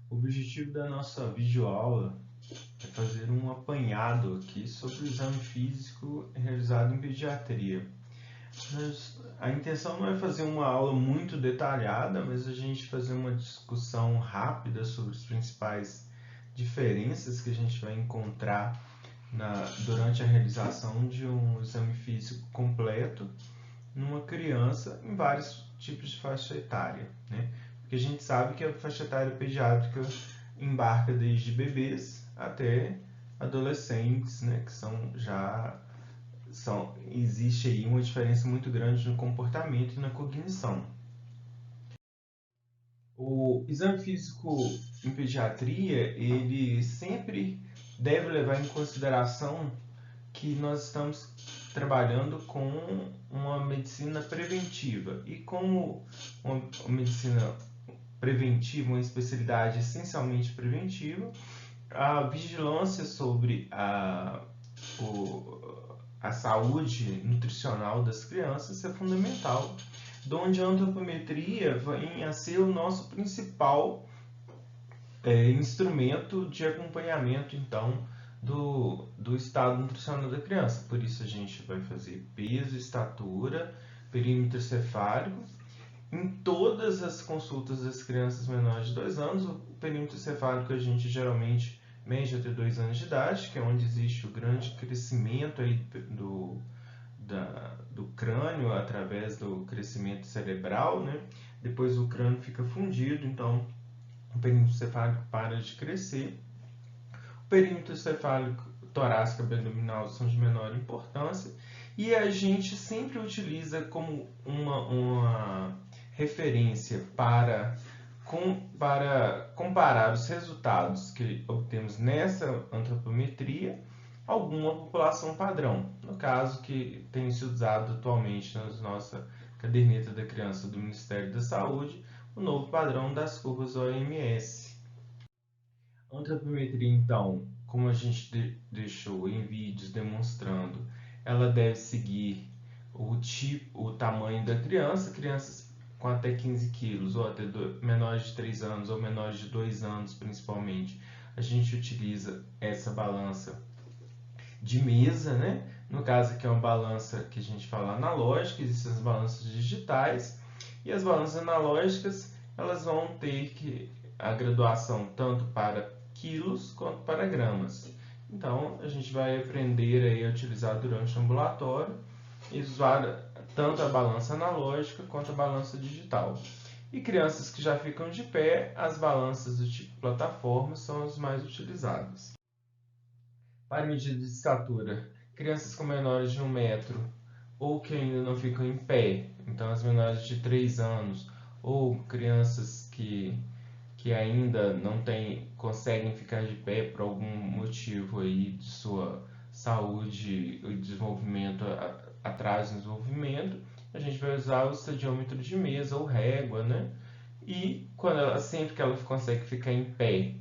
O objetivo da nossa videoaula é fazer um apanhado aqui sobre o exame físico realizado em pediatria. A intenção não é fazer uma aula muito detalhada, mas a gente fazer uma discussão rápida sobre as principais diferenças que a gente vai encontrar durante a realização de um exame físico completo numa criança em vários tipos de faixa etária, né? Porque a gente sabe que a faixa etária pediátrica embarca desde bebês até adolescentes, né? Que existe aí uma diferença muito grande no comportamento e na cognição. O exame físico em pediatria, ele sempre deve levar em consideração que nós estamos trabalhando com uma medicina preventiva. E como uma medicina preventiva, uma especialidade essencialmente preventiva, a vigilância sobre a saúde nutricional das crianças é fundamental, onde a antropometria vem a ser o nosso principal instrumento de acompanhamento, então, do estado nutricional da criança. Por isso a gente vai fazer peso, estatura, perímetro cefálico. Em todas as consultas das crianças menores de 2 anos, o perímetro cefálico a gente geralmente mede até 2 anos de idade, que é onde existe o grande crescimento aí do crânio através do crescimento cerebral, né? Depois o crânio fica fundido, então o perímetro cefálico para de crescer. O perímetro cefálico torácico e abdominal são de menor importância e a gente sempre utiliza como uma referência para comparar os resultados que obtemos nessa antropometria a alguma população padrão. No caso que tem sido usado atualmente na nossa caderneta da criança do Ministério da Saúde, o novo padrão das curvas OMS. A antropometria, então, como a gente deixou em vídeos demonstrando, ela deve seguir o tamanho da criança, crianças com até 15 quilos, ou até menores de 3 anos, ou menores de 2 anos principalmente. A gente utiliza essa balança de mesa, né? No caso aqui é uma balança que a gente fala analógica, existem as balanças digitais, e as balanças analógicas, elas vão ter a graduação tanto para quilos quanto para gramas. Então, a gente vai aprender a utilizar durante o ambulatório e usar tanto a balança analógica quanto a balança digital. E crianças que já ficam de pé, as balanças do tipo plataforma são as mais utilizadas. Para medida de estatura, crianças com menores de 1 metro ou que ainda não ficam em pé, então as menores de 3 anos, ou crianças que ainda não conseguem ficar de pé por algum motivo aí de sua saúde e desenvolvimento, atraso no desenvolvimento, a gente vai usar o estadiômetro de mesa ou régua, né? E sempre que ela consegue ficar em pé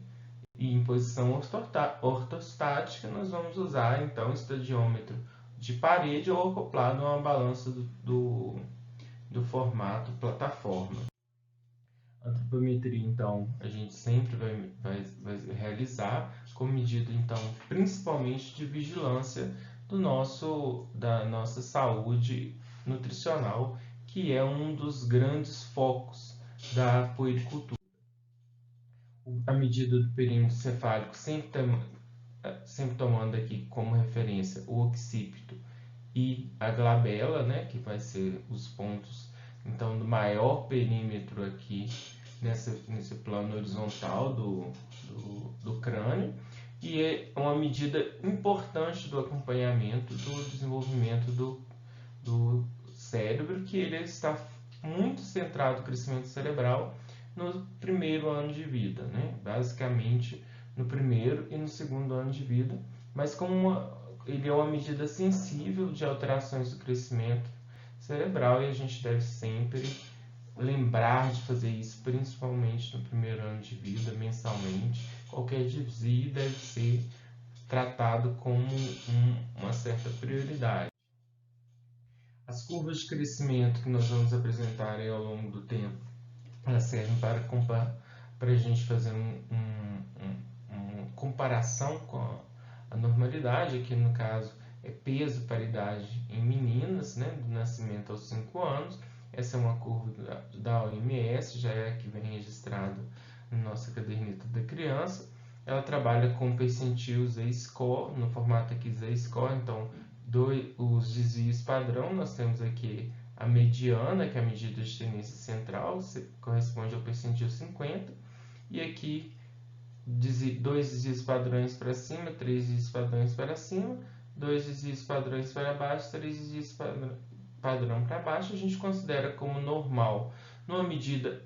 e em posição ortostática, nós vamos usar então o estadiômetro de parede ou acoplado a uma balança do formato plataforma. A antropometria, então, a gente sempre vai realizar com medida, então, principalmente de vigilância da nossa saúde nutricional, que é um dos grandes focos da puericultura. A medida do perímetro cefálico sempre tomando aqui como referência o occipito e a glabela, né, que vai ser os pontos então do maior perímetro aqui nesse plano horizontal do crânio, e é uma medida importante do acompanhamento do desenvolvimento do cérebro, que ele está muito centrado no crescimento cerebral no primeiro ano de vida, né? Basicamente no primeiro e no segundo ano de vida, mas ele é uma medida sensível de alterações do crescimento cerebral e a gente deve sempre lembrar de fazer isso, principalmente no primeiro ano de vida, mensalmente. Qualquer desvio deve ser tratado como uma certa prioridade. As curvas de crescimento que nós vamos apresentar ao longo do tempo, elas servem para a gente fazer comparação com a normalidade, aqui no caso é peso paridade em meninas, né, do nascimento aos 5 anos. Essa é uma curva da OMS, já é a que vem registrado na nossa caderneta da criança. Ela trabalha com percentil Z-score, no formato aqui Z-score, então os desvios padrão, nós temos aqui a mediana, que é a medida de tendência central, corresponde ao percentil 50, e aqui 2 desvios padrões para cima, 3 desvios padrões para cima, 2 desvios padrões para baixo, 3 desvios padrão para baixo. A gente considera como normal numa medida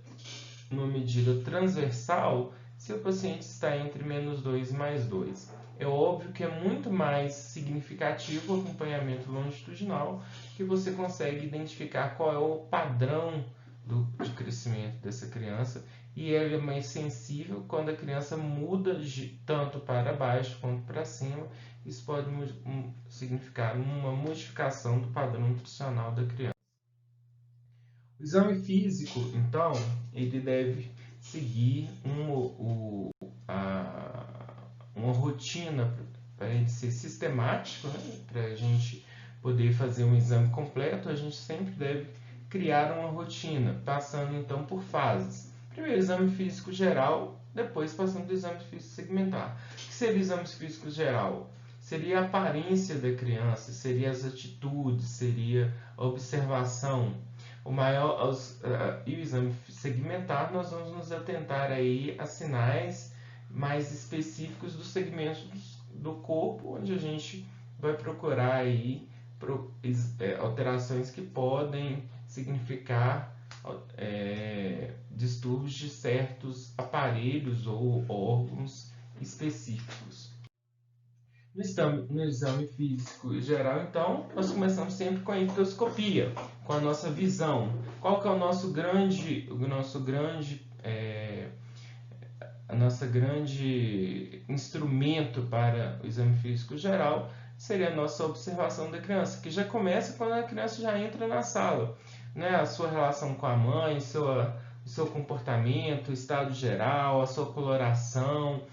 transversal se o paciente está entre -2 e +2. É óbvio que é muito mais significativo o acompanhamento longitudinal, que você consegue identificar qual é o padrão de crescimento dessa criança, e ele é mais sensível quando a criança muda tanto para baixo quanto para cima. Isso pode significar uma modificação do padrão nutricional da criança. O exame físico, então, ele deve seguir uma rotina para ele ser sistemático, né? Para a gente poder fazer um exame completo, a gente sempre deve criar uma rotina, passando então por fases. Primeiro, exame físico geral, depois passando do exame físico segmentar. O que seria o exame físico geral? Seria a aparência da criança, seria as atitudes, seria a observação. E o exame segmentar, nós vamos nos atentar aí a sinais mais específicos dos segmentos do corpo, onde a gente vai procurar aí alterações que podem significar distúrbios de certos aparelhos ou órgãos específicos. No exame físico geral, então, nós começamos sempre com a endoscopia, com a nossa visão. Qual que é o nosso grande instrumento para o exame físico geral? Seria a nossa observação da criança, que já começa quando a criança já entra na sala, né? A sua relação com a mãe, o seu comportamento, o estado geral, a sua coloração,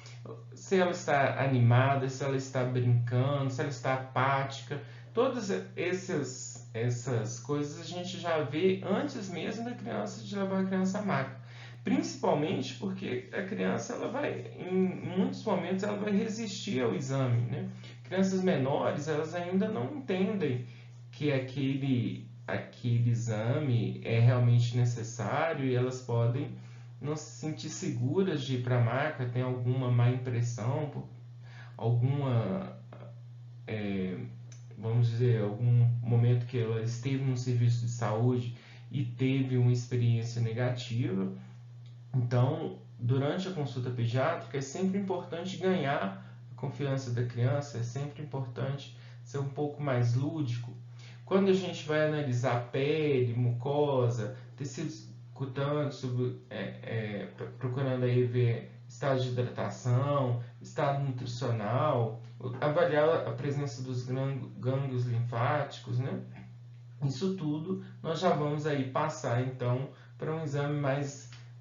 se ela está animada, se ela está brincando, se ela está apática. Todas essas coisas a gente já vê antes mesmo da criança, de levar a criança à maca. Principalmente porque a criança, em muitos momentos, ela vai resistir ao exame, né? Crianças menores, elas ainda não entendem que aquele exame é realmente necessário, e elas podem não se sentir seguras de ir para a maca, tem alguma má impressão, vamos dizer, algum momento que ela esteve num serviço de saúde e teve uma experiência negativa. Então, durante a consulta pediátrica, é sempre importante ganhar a confiança da criança, é sempre importante ser um pouco mais lúdico. Quando a gente vai analisar pele, mucosa, tecidos cutâneos, procurando aí ver estado de hidratação, estado nutricional, avaliar a presença dos gânglios linfáticos, né? Isso tudo nós já vamos aí passar então para um exame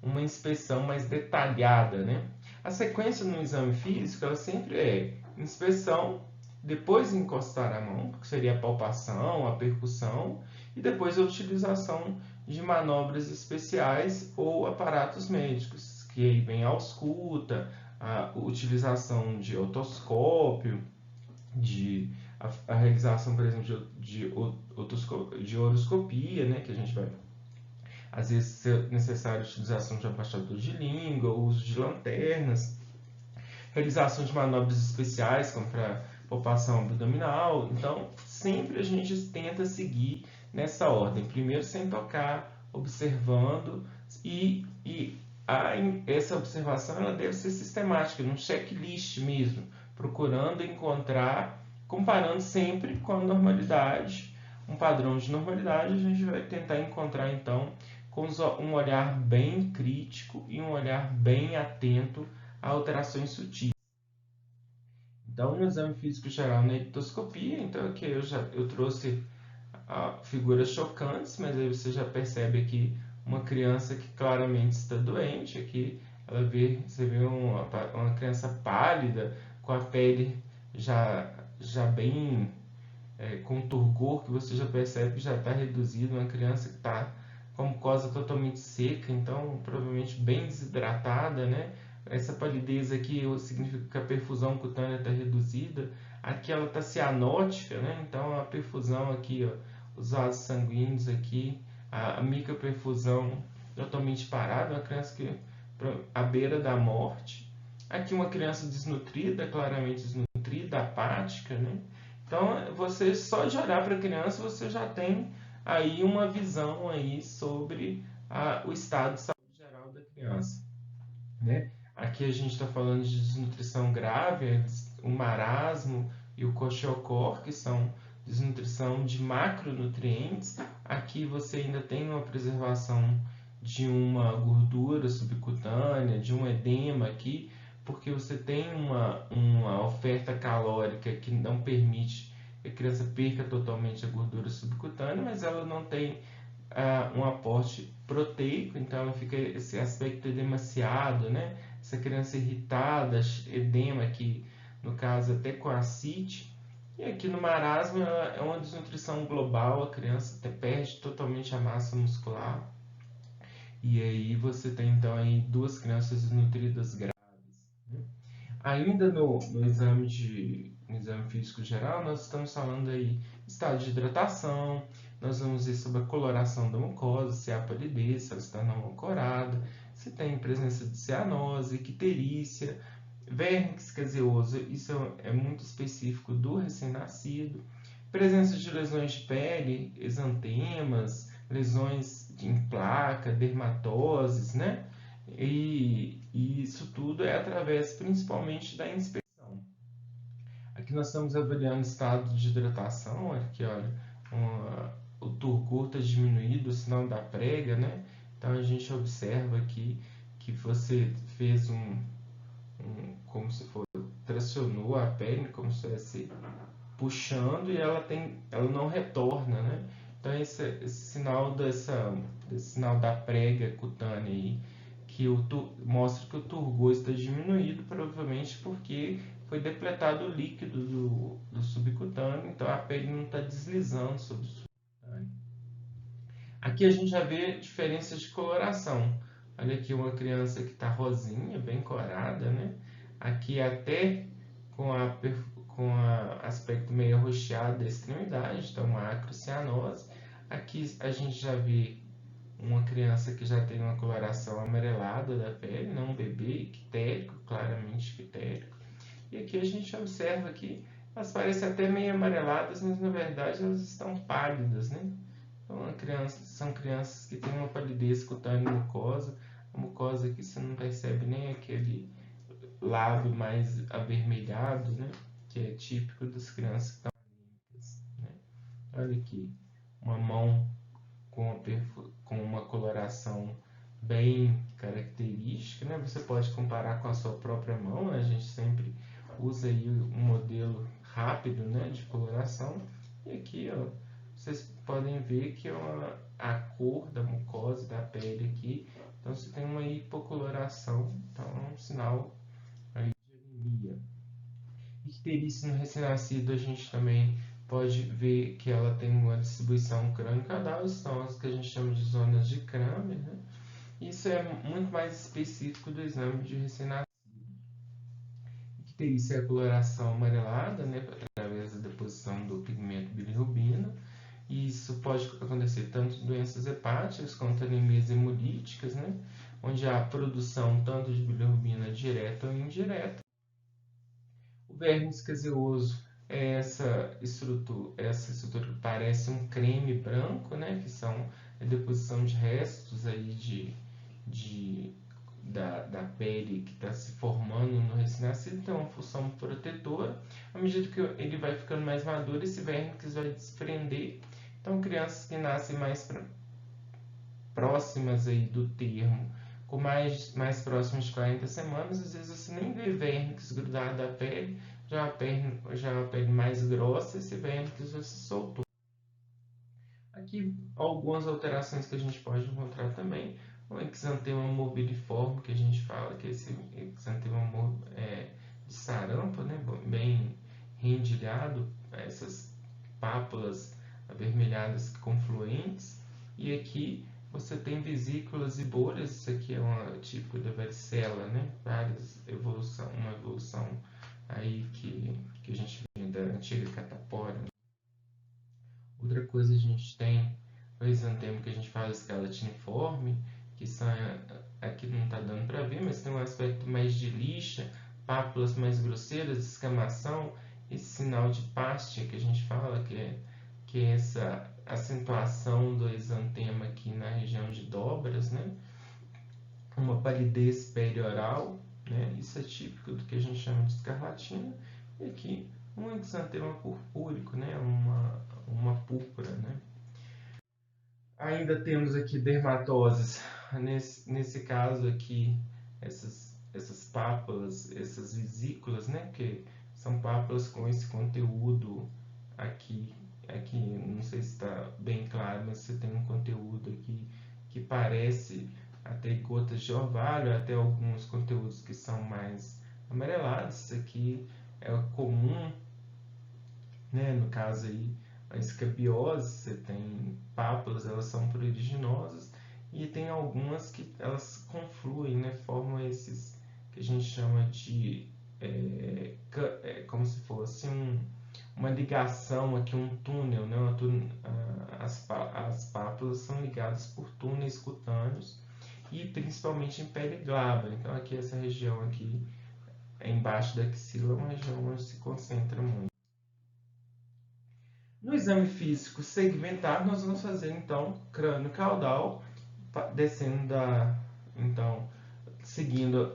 uma inspeção mais detalhada, né? A sequência no exame físico, ela sempre é inspeção, depois encostar a mão, que seria a palpação, a percussão, e depois a utilização de manobras especiais ou aparatos médicos, que aí vem a ausculta, a utilização de otoscópio, a realização, por exemplo, de horoscopia, né, que a gente vai, às vezes, ser necessário a utilização de afastador de língua, o uso de lanternas, realização de manobras especiais, como para palpação abdominal. Então, sempre a gente tenta seguir nessa ordem. Primeiro, sem tocar, observando, e essa observação ela deve ser sistemática, num checklist mesmo, procurando encontrar, comparando sempre com a normalidade, um padrão de normalidade. A gente vai tentar encontrar, então, com um olhar bem crítico e um olhar bem atento a alterações sutis. Então, no exame físico geral, na endoscopia, então aqui eu trouxe figuras chocantes, mas aí você já percebe aqui uma criança que claramente está doente. Aqui você vê uma criança pálida, com a pele já bem com turgor, que você já percebe que já está reduzido, uma criança que está com a mucosa totalmente seca, então provavelmente bem desidratada, né? Essa palidez aqui significa que a perfusão cutânea está reduzida. Aqui ela está cianótica, né? Então a perfusão aqui, ó, os vasos sanguíneos aqui, a microperfusão totalmente parada, uma criança que à beira da morte. Aqui uma criança desnutrida, claramente desnutrida, apática, né? Então, você só de olhar para a criança, você já tem aí uma visão aí sobre o estado de saúde geral da criança, né? Aqui a gente está falando de desnutrição grave, o marasmo e o coxiocor, que são desnutrição de macronutrientes. Aqui você ainda tem uma preservação de uma gordura subcutânea, de um edema aqui, porque você tem uma oferta calórica que não permite que a criança perca totalmente a gordura subcutânea, mas ela não tem um aporte proteico, então ela fica esse aspecto edemaciado, né? Essa criança irritada, edema aqui, no caso até com ascite. E aqui no marasmo é uma desnutrição global, a criança perde totalmente a massa muscular. E aí você tem então aí duas crianças desnutridas graves. Né? Ainda no exame físico geral, nós estamos falando aí estado de hidratação, nós vamos ver sobre a coloração da mucosa, se há palidez, se ela está não ancorada, se tem presença de cianose, icterícia, vernix caseoso, isso é muito específico do recém-nascido, presença de lesões de pele, exantemas, lesões em placa, dermatoses, né? E isso tudo é através principalmente da inspeção. Aqui nós estamos avaliando o estado de hidratação, aqui olha, o turgor está diminuído, o sinal da prega, né? Então a gente observa aqui que você fez como se fosse, tracionou a pele, como se estivesse puxando e ela não retorna, né? Então esse sinal desse sinal da prega cutânea aí, que mostra que o turgor está diminuído, provavelmente porque foi depletado o líquido do subcutâneo, então a pele não está deslizando sobre o subcutâneo. Aqui a gente já vê diferenças de coloração. Olha aqui uma criança que está rosinha, bem corada, né? Aqui até com aspecto meio arroxeado da extremidade, então uma acrocianose. Aqui a gente já vê uma criança que já tem uma coloração amarelada da pele, não um bebê ictérico, claramente ictérico. E aqui a gente observa que elas parecem até meio amareladas, mas na verdade elas estão pálidas, né? Então, são crianças que têm uma palidez cutânea mucosa, a mucosa que você não percebe nem aquele lábio mais avermelhado, né? Que é típico das crianças que estão anêmicas, né? Olha aqui, uma mão com uma coloração bem característica, né? Você pode comparar com a sua própria mão, né? A gente sempre usa aí um modelo rápido, né, de coloração. E aqui, ó, vocês podem ver que a cor da mucosa da pele aqui, então você tem uma hipocoloração, então é um sinal aí de anemia. Icterícia no recém-nascido a gente também pode ver que ela tem uma distribuição crânio-caudal, são as que a gente chama de zonas de Kramer, né? Isso é muito mais específico do exame de recém-nascido. Icterícia é a coloração amarelada, né, através da deposição do pigmento bilirrubina. E isso pode acontecer tanto em doenças hepáticas quanto anemias hemolíticas, né, onde há produção tanto de bilirrubina direta ou indireta. O vermes caseoso é essa estrutura que parece um creme branco, né, que são a deposição de restos aí da pele que está se formando no recém-nascido, tem uma função protetora. À medida que ele vai ficando mais maduro, esse vérnix vai desprender. Então, crianças que nascem mais próximas aí do termo, com mais próximas de 40 semanas, às vezes você nem vê vérnix grudado à pele, já a pele mais grossa, esse vérnix já se soltou. Aqui algumas alterações que a gente pode encontrar também. O exantema mobiliforme, que a gente fala que é esse exantema sarampo, né, bem rendilhado, essas pápulas avermelhadas confluentes, e aqui você tem vesículas e bolhas. Isso aqui é um tipo da varicela, né? Uma evolução aí que a gente vê da antiga catapora. Outra coisa a gente tem o exantema que a gente fala escalatiniforme, que são, aqui não está dando para ver, mas tem um aspecto mais de lixa, pápulas mais grosseiras, escamação, esse sinal de pástia que a gente fala, que é essa acentuação do exantema aqui na região de dobras, né? Uma palidez perioral, né? Isso é típico do que a gente chama de escarlatina. E aqui um exantema purpúrico, né? Uma púrpura, né? Ainda temos aqui dermatoses. Nesse caso aqui, essas pápulas, essas vesículas, né? Que são pápulas com esse conteúdo aqui. Aqui, não sei se está bem claro, mas você tem um conteúdo aqui que parece até gotas de orvalho, até alguns conteúdos que são mais amarelados. Isso aqui é comum, né? No caso aí, a escabiose, você tem pápulas, elas são pruriginosas, e tem algumas que elas confluem, né? Formam esses que a gente chama de como se fosse uma ligação aqui, um túnel, né? As pápulas são ligadas por túneis cutâneos, e principalmente em pele glabra. Então aqui essa região aqui embaixo da axila é uma região onde se concentra muito. No exame físico segmentar, nós vamos fazer então crânio caudal, descendo então seguindo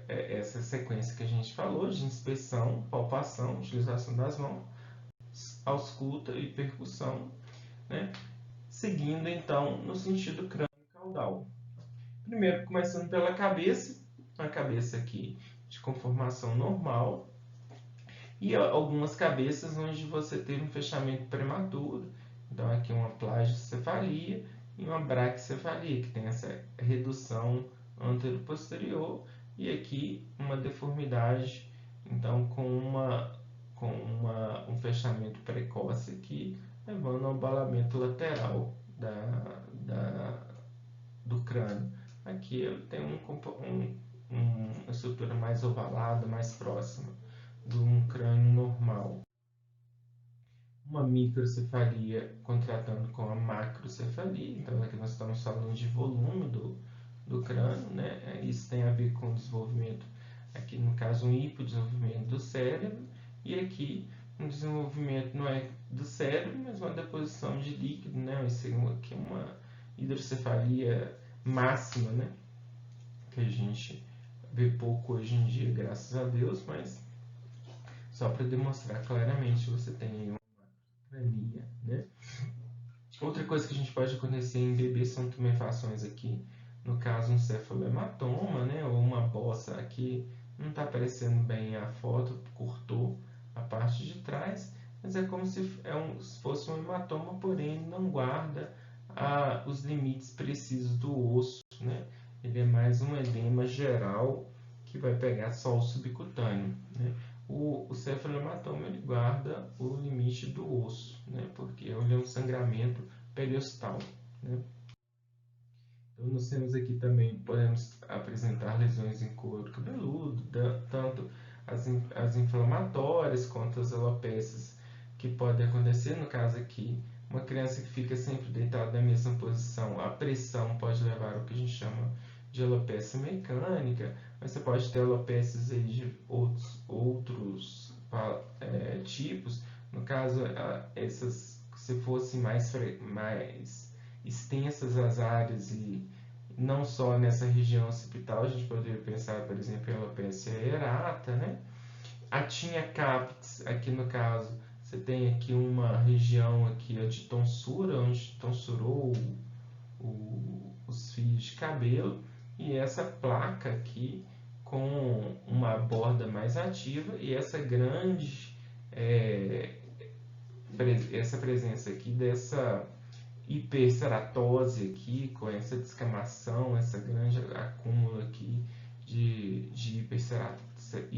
essa sequência que a gente falou de inspeção, palpação, utilização das mãos, ausculta e percussão, né? Seguindo então no sentido crânio caudal. Primeiro começando pela cabeça, a cabeça aqui de conformação normal, e algumas cabeças onde você teve um fechamento prematuro. Então aqui uma plagiocefalia e uma braquicefalia, que tem essa redução antero-posterior, e aqui uma deformidade, então com um fechamento precoce aqui, levando ao abalamento lateral do crânio. Aqui ele tem uma estrutura mais ovalada, mais próxima de um crânio normal. Uma microcefalia contratando com a macrocefalia. Então aqui nós estamos falando de volume do crânio, né? Isso tem a ver com o desenvolvimento, aqui no caso um hipodesenvolvimento do cérebro, e aqui um desenvolvimento não é do cérebro, mas uma deposição de líquido, né? Isso aqui é uma hidrocefalia máxima, né? Que a gente vê pouco hoje em dia, graças a Deus, mas só para demonstrar claramente, você tem aí uma crania, né? Outra coisa que a gente pode acontecer em bebês são tumefações aqui, no caso um cefalohematoma, né? Ou uma bossa aqui, não está aparecendo bem a foto, cortou a parte de trás, mas é como se fosse um hematoma, porém não guarda os limites precisos do osso, né? Ele é mais um edema geral que vai pegar só o subcutâneo, né? O cefalohematoma ele guarda o limite do osso, né? Porque ele é um sangramento periostal, né? Então nós temos aqui também, podemos apresentar lesões em couro cabeludo, tanto as inflamatórias quanto as alopécias que podem acontecer. No caso aqui, uma criança que fica sempre deitada na mesma posição, a pressão pode levar ao que a gente chama de alopecia mecânica, mas você pode ter alopécias aí de outros tipos. No caso, se fossem mais extensas as áreas, e não só nessa região occipital, a gente poderia pensar, por exemplo, em alopecia aerata, né? A tinea capitis, aqui no caso, você tem aqui uma região aqui de tonsura, onde tonsurou os fios de cabelo, e essa placa aqui com uma borda mais ativa, e essa grande essa presença aqui dessa hiperceratose aqui, com essa descamação, essa grande acúmulo aqui de hiperceratose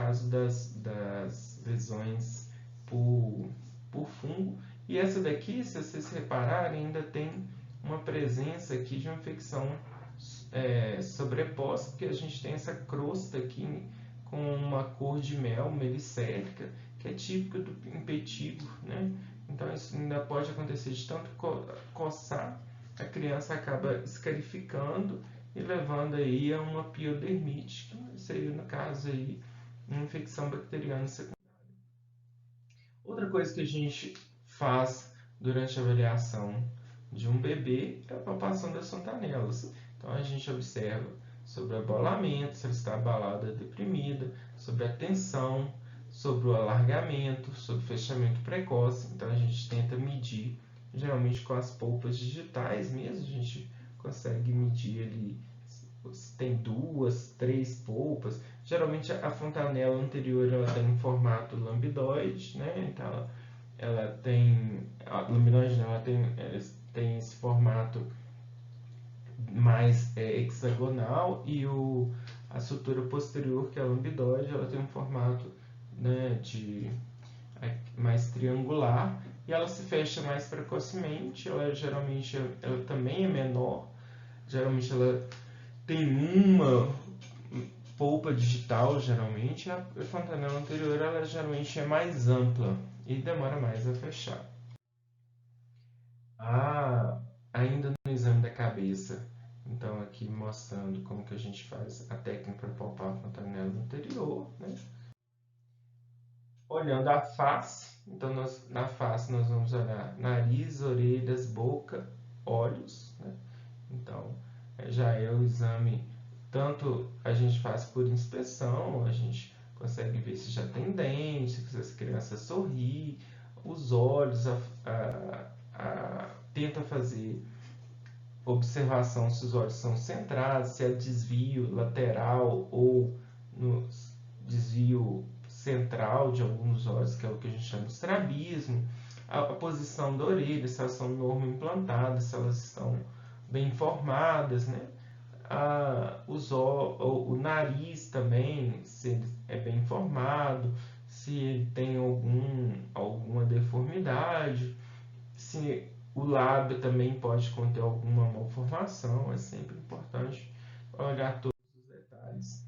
caso das lesões por fungo. E essa daqui, se vocês repararem, ainda tem uma presença aqui de uma infecção sobreposta, porque a gente tem essa crosta aqui com uma cor de mel melicélica, que é típica do impetigo, né? Então isso ainda pode acontecer de tanto coçar, a criança acaba escarificando e levando aí a uma piodermite, que seria no caso aí uma infecção bacteriana secundária. Outra coisa que a gente faz durante a avaliação de um bebê é a palpação das fontanelas. Então a gente observa sobre o abolamento, se ela está abalada ou deprimida, sobre a tensão, sobre o alargamento, sobre o fechamento precoce. Então a gente tenta medir, geralmente com as polpas digitais mesmo, a gente consegue medir ali se tem 2, 3 polpas. Geralmente a fontanela anterior ela tem um formato lambidoide, né? Então ela tem a lambidoide, ela tem esse formato mais hexagonal, e a sutura posterior, que é a lambidoide, ela tem um formato, né, mais triangular, e ela se fecha mais precocemente. Ela geralmente ela também é menor, geralmente ela tem uma polpa digital, geralmente. A fontanela anterior ela geralmente é mais ampla e demora mais a fechar. Ainda no exame da cabeça, então aqui mostrando como que a gente faz a técnica para palpar a fontanela anterior, né? Olhando a face, então na face nós vamos olhar nariz, orelhas, boca, olhos, né? Então já é o exame, tanto a gente faz por inspeção, a gente consegue ver se já tem dente, se as crianças sorri, os olhos, tenta fazer observação se os olhos são centrados, se é desvio lateral ou no desvio central de alguns olhos, que é o que a gente chama de estrabismo, a posição da orelha, se elas são normo-implantadas, se elas estão bem formadas, né? O nariz também, se ele é bem formado, se ele tem alguma deformidade, se o lábio também pode conter alguma malformação. É sempre importante olhar todos os detalhes.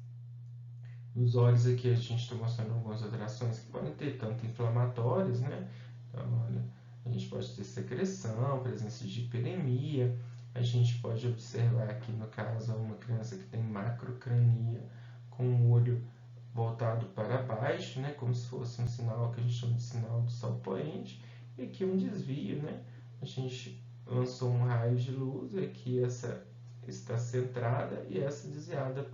Nos olhos aqui a gente está mostrando algumas alterações que podem ter tanto inflamatórias, né? Então, olha, a gente pode ter secreção, presença de hiperemia. A gente pode observar aqui, no caso, uma criança que tem macrocrania, com o olho voltado para baixo, né? Como se fosse um sinal que a gente chama de sinal do sol poente. E aqui um desvio, né? A gente lançou um raio de luz, e aqui essa está centrada e essa desviada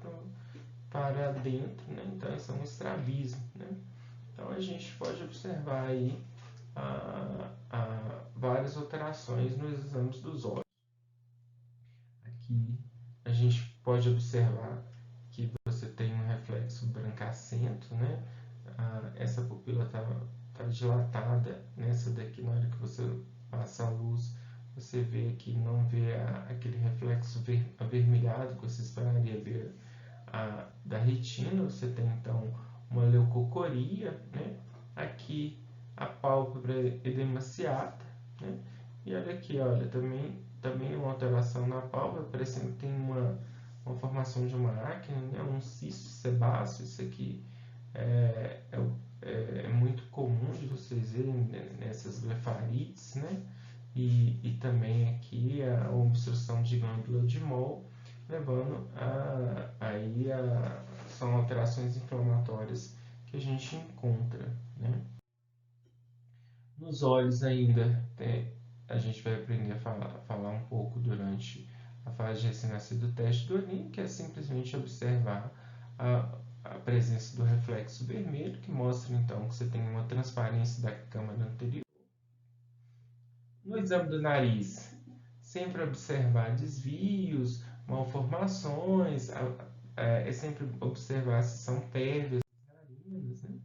para dentro, né? Então isso é um estrabismo, né? Então a gente pode observar aí várias alterações nos exames dos olhos. Aqui a gente pode observar que você tem um reflexo brancacento, né? Essa pupila está dilatada. Nessa daqui, na hora que você passa a luz, você vê que não vê aquele reflexo avermelhado que você esperaria ver da retina. Você tem então uma leucocoria, né? Aqui a pálpebra edemaciata, né? E olha aqui, olha, também uma alteração na pálpebra, parecendo que tem uma formação de uma acne, né? Um cisto sebáceo. Isso aqui é muito comum de vocês verem nessas blefarites, né? E também aqui a obstrução de glândula de Moll, levando são alterações inflamatórias que a gente encontra, né? Nos olhos ainda, a gente vai aprender a falar um pouco durante a fase de recém-nascido, do teste do olhinho, que é simplesmente observar a presença do reflexo vermelho, que mostra então que você tem uma transparência da câmara anterior. No exame do nariz, sempre observar desvios, malformações, é sempre observar se são pérvidas narinas, né?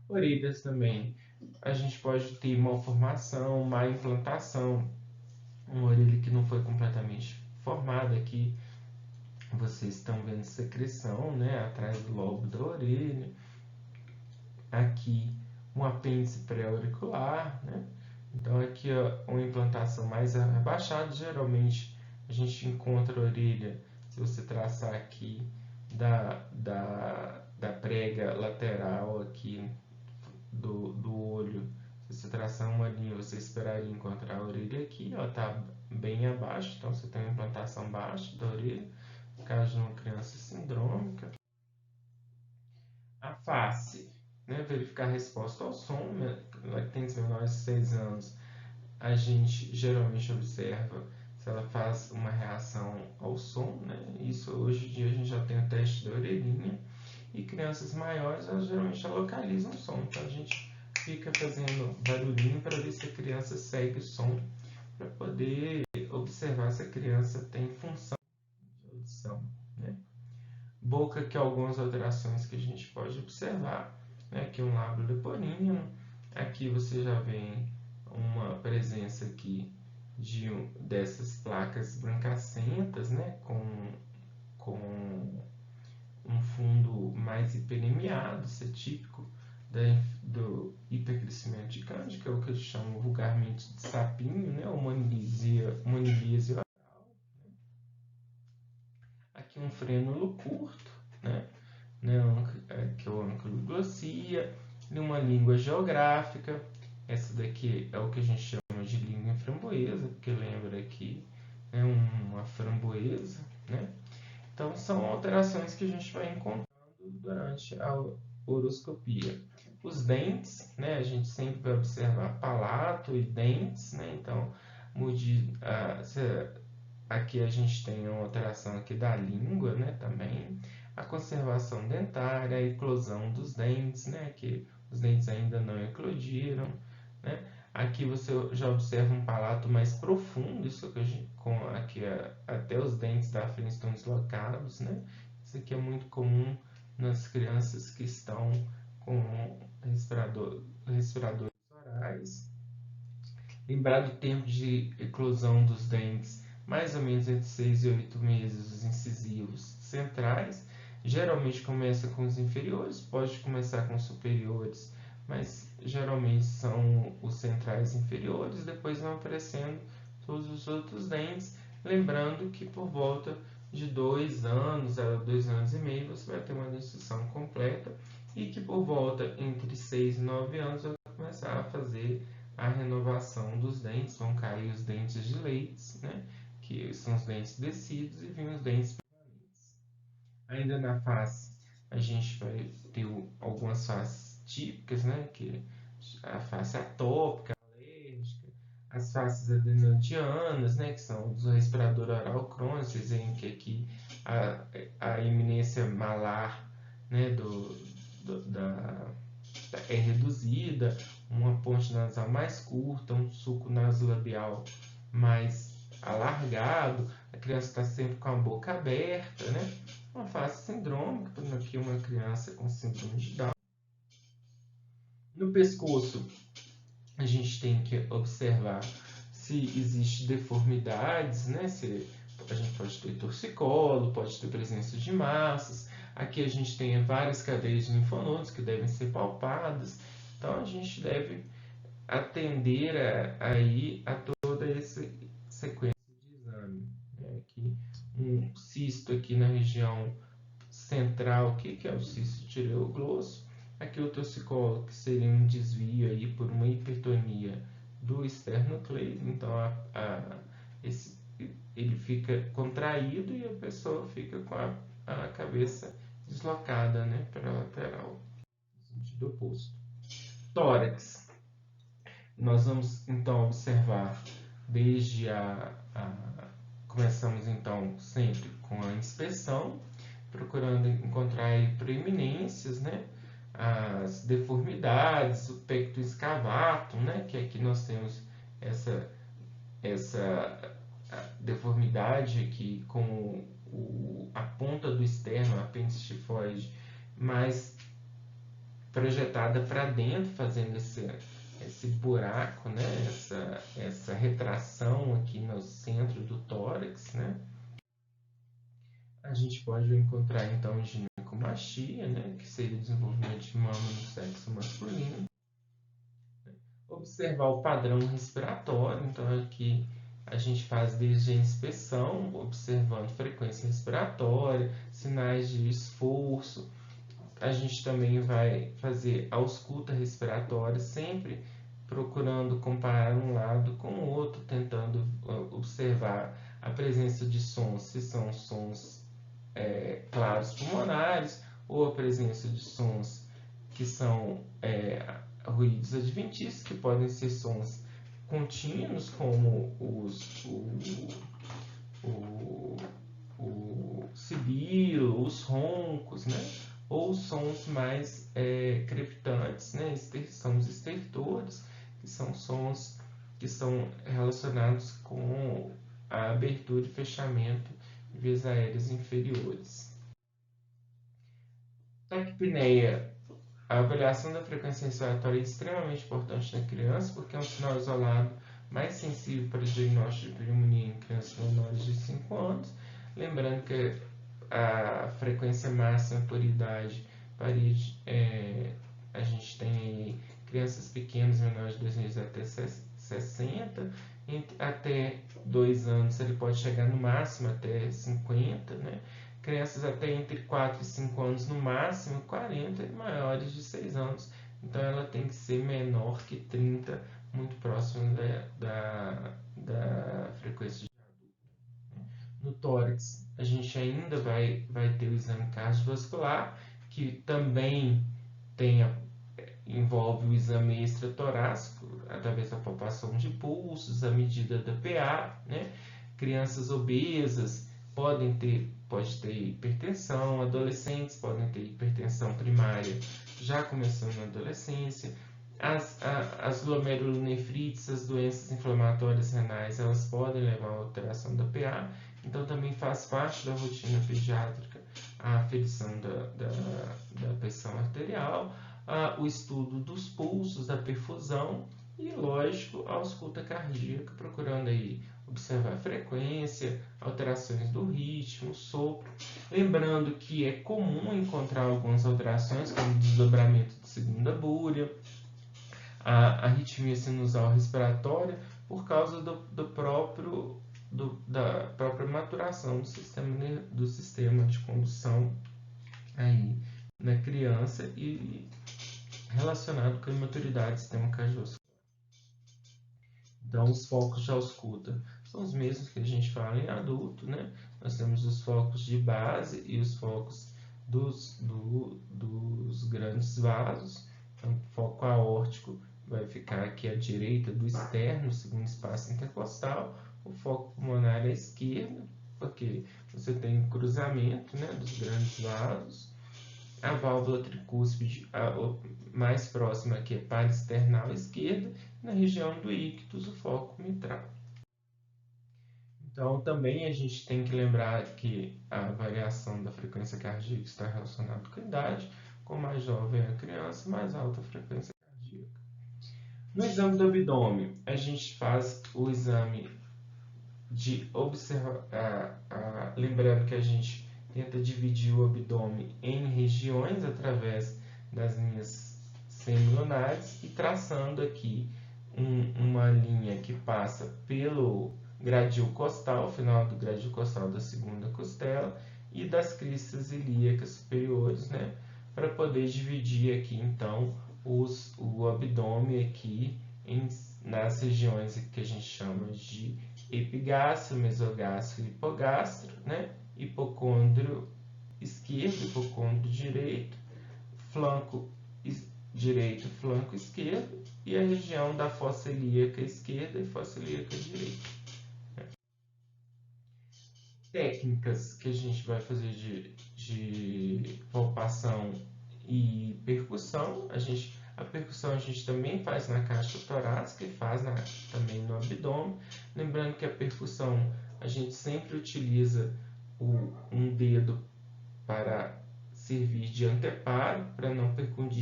Orelhas também, a gente pode ter malformação, má implantação, uma orelha que não foi completamente formada. Aqui vocês estão vendo secreção, né, atrás do lobo da orelha. aqui um apêndice pré-auricular, né? Então aqui uma implantação mais abaixada, geralmente a gente encontra a orelha, se você traçar aqui da prega lateral aqui do olho, se você traçar uma linha, você esperaria encontrar a orelha aqui, ó, tá bem abaixo, então você tem uma implantação baixa da orelha, no caso de uma criança sindrômica. A face, né, verificar a resposta ao som, lactentes menores de 6 anos, a gente geralmente observa se ela faz uma reação ao som, né? Isso hoje em dia a gente já tem o teste da orelhinha, e crianças maiores elas geralmente já localizam o som, então a gente fica fazendo barulhinho para ver se a criança segue o som, para poder observar se a criança tem função de audição, né? Boca, que algumas alterações que a gente pode observar, né? Aqui um lábio leporino, aqui você já vê uma presença aqui dessas placas brancacentas, né? Com um fundo mais hiperemiado, isso é típico do hipercrescimento de Cândido, que é o que eles chamam vulgarmente de sapinho, né? Monilíase oral. Aqui um frênulo curto, né? Que é o anciloglosia, e uma língua geográfica. Essa daqui é o que a gente chama de língua framboesa, porque lembra que é uma framboesa, né? Então são alterações que a gente vai encontrando durante a horoscopia. Os dentes, né? A gente sempre vai observar palato e dentes, né? Então aqui a gente tem uma alteração aqui da língua, né? Também a conservação dentária, a eclosão dos dentes, né? Que os dentes ainda não eclodiram, né? Aqui você já observa um palato mais profundo, isso que a gente, aqui até os dentes da frente estão deslocados, né? Isso aqui é muito comum nas crianças que estão com respiradores orais. Lembrar do tempo de eclosão dos dentes, mais ou menos entre 6 e 8 meses, os incisivos centrais. Geralmente começa com os inferiores, pode começar com os superiores, mas geralmente são os centrais inferiores, depois vão aparecendo todos os outros dentes. Lembrando que por volta de 2 anos a 2 anos e meio você vai ter uma dentição completa, e que por volta entre 6 e 9 anos vai começar a fazer a renovação dos dentes, vão cair os dentes de leite, né? Que são os dentes descidos, e vêm os dentes permanentes. Ainda na face, a gente vai ter algumas faces típicas, né? Que a face atópica, alérgica, as faces adenodianas, né? Que são do respirador oral crônico. Vocês veem que aqui a eminência malar, né? É reduzida, uma ponte nasal mais curta, um sulco nasolabial mais alargado, a criança está sempre com a boca aberta, né? Uma face sindrômica, por exemplo, aqui uma criança com síndrome de Down. No pescoço, a gente tem que observar se existe deformidades, né? A gente pode ter torcicolo, pode ter presença de massas. Aqui a gente tem várias cadeias de linfonodos que devem ser palpadas. Então a gente deve atender a toda essa sequência de exame. Aqui um cisto aqui na região central, que é o cisto tireoglosso. Aqui o torcicolo, que seria um desvio aí por uma hipertonia do esternocleido. Então ele fica contraído e a pessoa fica com a cabeça deslocada, né, para a lateral, no sentido oposto. Tórax. Nós vamos então observar desde começamos então sempre com a inspeção, procurando encontrar proeminências, né? As deformidades, o pectus excavatum, né? Que aqui nós temos essa deformidade aqui com a ponta do externo, a apêndice tifoide, mais projetada para dentro, fazendo esse buraco, né? essa retração aqui no centro do tórax, né? A gente pode encontrar então ginecomastia, né, que seria o desenvolvimento de mama no sexo masculino. Observar o padrão respiratório, então aqui a gente faz desde a inspeção, observando frequência respiratória, sinais de esforço. A gente também vai fazer a ausculta respiratória, sempre procurando comparar um lado com o outro, tentando observar a presença de sons, se são sons claros pulmonares, ou a presença de sons que são ruídos adventícios, que podem ser sons contínuos, como o sibilo, os roncos, né? Ou sons mais crepitantes, né? São os estertores, que são sons que são relacionados com a abertura e fechamento de vias aéreas inferiores. Taquipneia. A avaliação da frequência respiratória é extremamente importante na criança, porque é um sinal isolado mais sensível para o diagnóstico de pneumonia em crianças menores de 5 anos. Lembrando que a frequência máxima por idade varia, a gente tem aí crianças pequenas, menores de 2 meses até 60, até 2 anos ele pode chegar no máximo até 50, né? Crianças até entre 4 e 5 anos no máximo 40 e maiores de 6 anos. Então ela tem que ser menor que 30, muito próximo da frequência de adulto. No tórax, a gente ainda vai ter o exame cardiovascular, que também envolve o exame extratorácico, através da palpação de pulsos, a medida da PA, né? Crianças obesas pode ter hipertensão, adolescentes podem ter hipertensão primária já começando na adolescência. As glomerulonefrites, as doenças inflamatórias renais, elas podem levar a alteração da PA, então também faz parte da rotina pediátrica a aferição da pressão arterial, o estudo dos pulsos, da perfusão e, lógico, a ausculta cardíaca, procurando aí observar a frequência, alterações do ritmo, sopro. Lembrando que é comum encontrar algumas alterações, como desdobramento de segunda búria, a arritmia sinusal respiratória, por causa da própria maturação do sistema de condução aí na criança e relacionado com a imaturidade do sistema cardiovascular. Então, os focos de ausculta são os mesmos que a gente fala em adulto, né? Nós temos os focos de base e os focos dos grandes vasos. Então, o foco aórtico vai ficar aqui à direita do externo, segundo espaço intercostal. O foco pulmonar à esquerda, porque você tem cruzamento, né, dos grandes vasos. A válvula tricúspide mais próxima aqui é paraesternal à esquerda, na região do ictus, o foco mitral. Então, também a gente tem que lembrar que a variação da frequência cardíaca está relacionada com a idade. Com mais jovem a criança, mais alta a frequência cardíaca. No exame do abdômen, a gente faz o exame de observar, lembrando que a gente tenta dividir o abdômen em regiões através das linhas semilunares e traçando aqui uma linha que passa pelo gradil costal, final do gradil costal da segunda costela e das cristas ilíacas superiores, né, para poder dividir aqui então o abdômen aqui nas regiões que a gente chama de epigastro, mesogastro e hipogastro, né? Hipocôndrio esquerdo, hipocôndrio direito, flanco direito, flanco esquerdo e a região da fossa ilíaca esquerda e fossa ilíaca direita. Técnicas que a gente vai fazer de palpação e percussão. A percussão a gente também faz na caixa torácica e faz também no abdômen. Lembrando que a percussão a gente sempre utiliza um dedo para servir de anteparo, para não percutir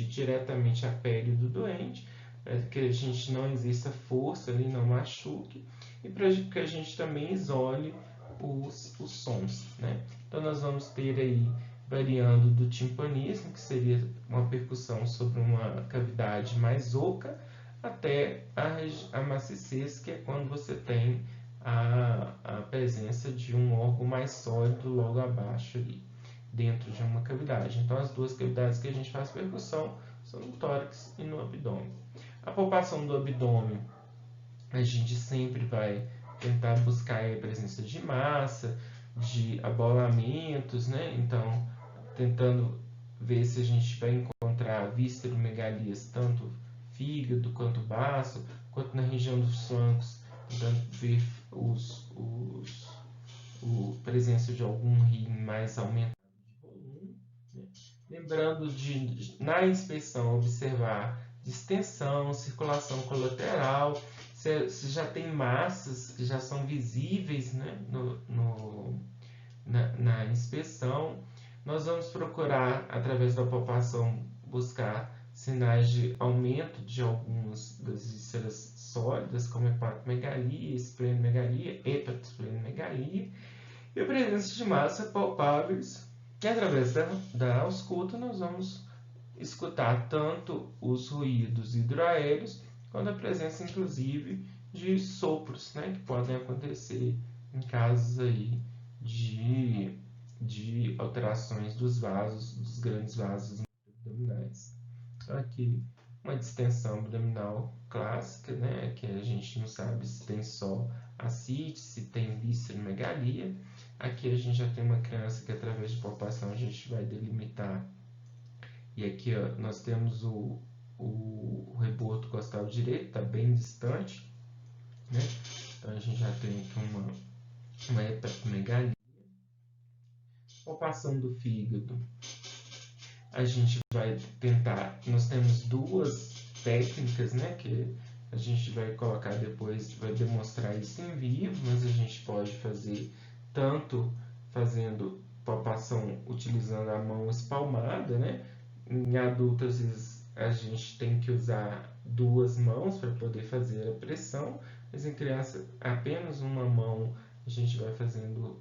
diretamente a pele do doente, para que a gente não exista força ali, não machuque, e para que a gente também isole os sons, né? Então, Então nós vamos ter aí, variando do timpanismo, que seria uma percussão sobre uma cavidade mais oca, até a maciez, que é quando você tem a presença de um órgão mais sólido logo abaixo ali, dentro de uma cavidade. Então as duas cavidades que a gente faz percussão são no tórax e no abdômen. A palpação do abdômen, a gente sempre vai tentar buscar a presença de massa, de abolamentos, né? Então, tentando ver se a gente vai encontrar visceromegalias, tanto fígado quanto baço, quanto na região dos flancos, tentando ver a presença de algum rim mais aumentado de volume, né? Lembrando de, na inspeção, observar distensão, circulação colateral, se já tem massas que já são visíveis, né, na inspeção. Nós vamos procurar, através da palpação, buscar sinais de aumento de algumas das vísceras sólidas, como hepatomegalia, esplenomegalia, hepatosplenomegalia, e a presença de massa palpáveis. E através da ausculta nós vamos escutar tanto os ruídos hidroaéreos, quanto a presença, inclusive, de sopros, né, que podem acontecer em casos aí de alterações dos vasos, dos grandes vasos abdominais. Então, aqui uma distensão abdominal clássica, né, que a gente não sabe se tem só ascite, se tem visceromegalia. Aqui a gente já tem uma criança que, através de palpação, a gente vai delimitar. E aqui, ó, nós temos o rebordo costal direito, está bem distante, né? Então a gente já tem aqui uma hepatomegalia. Palpação do fígado, a gente vai tentar, nós temos duas técnicas, né, que a gente vai colocar depois, vai demonstrar isso em vivo, mas a gente pode fazer tanto fazendo palpação utilizando a mão espalmada, né? Em adultos, às vezes, a gente tem que usar duas mãos para poder fazer a pressão, mas em criança, apenas uma mão a gente vai fazendo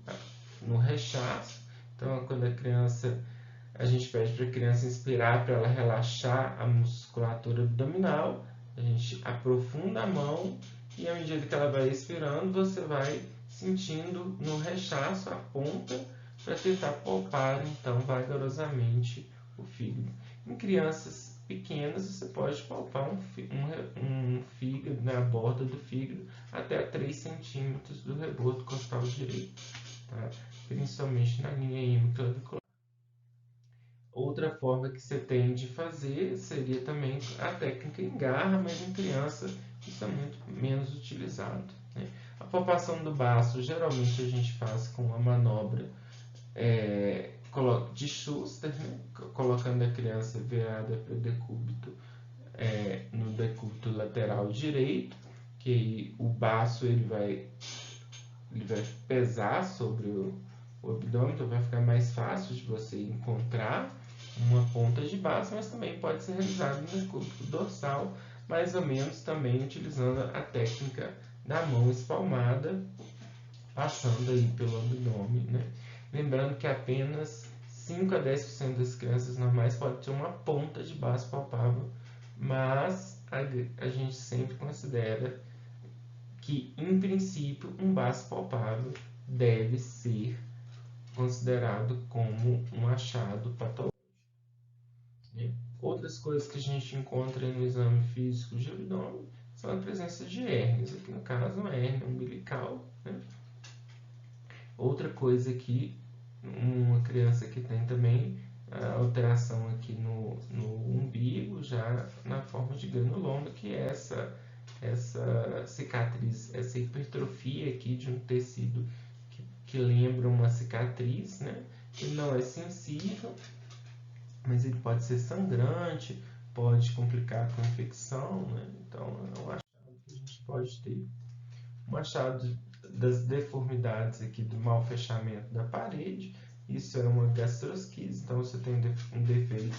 no rechaço. Então, quando a gente pede para a criança inspirar, para ela relaxar a musculatura abdominal, a gente aprofunda a mão e, à medida que ela vai expirando, você vai sentindo no rechaço a ponta para tentar palpar, então, vagarosamente o fígado. Em crianças pequenas, você pode palpar um fígado, na borda do fígado, até 3 centímetros do rebordo costal direito, tá? Principalmente na linha hemiclavicular. Outra forma que você tem de fazer seria também a técnica em garra, mas em criança isso é muito menos utilizado, né? A palpação do baço, geralmente a gente faz com a manobra de Schuster, né? Colocando a criança virada para o decúbito, no decúbito lateral direito, que aí o baço ele vai pesar sobre o abdômen, então vai ficar mais fácil de você encontrar uma ponta de baço, mas também pode ser realizado no decúbito dorsal, mais ou menos também utilizando a técnica da mão espalmada, passando aí pelo abdômen, né? Lembrando que apenas 5 a 10% das crianças normais podem ter uma ponta de baço palpável, mas a gente sempre considera que, em princípio, um baço palpável deve ser considerado como um achado patológico. Outras coisas que a gente encontra no exame físico de abdômen são a presença de hérnias, aqui no caso uma hérnia umbilical, né? Outra coisa aqui, uma criança que tem também a alteração aqui no umbigo, já na forma de granuloma, que é essa cicatriz, essa hipertrofia aqui de um tecido que lembra uma cicatriz, né? Ele não é sensível, mas ele pode ser sangrante, pode complicar com infecção, né? Então é um achado que a gente pode ter. Um achado das deformidades aqui do mau fechamento da parede, isso é uma gastrosquise, então você tem um defeito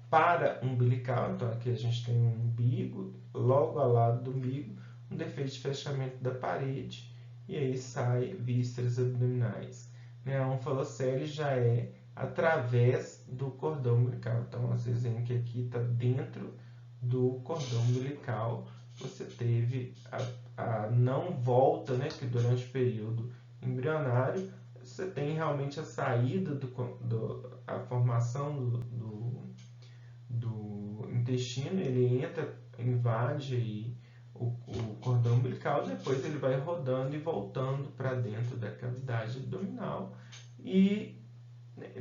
para-umbilical, então aqui a gente tem um umbigo, logo ao lado do umbigo, um defeito de fechamento da parede, e aí sai vísceras abdominais. né? A onfalocele já é através do cordão umbilical. Então, vocês veem que aqui está dentro do cordão umbilical. Você teve a não volta, né? Que durante o período embrionário você tem realmente a saída a formação do intestino, ele entra, invade aí o cordão umbilical, depois ele vai rodando e voltando para dentro da cavidade abdominal, e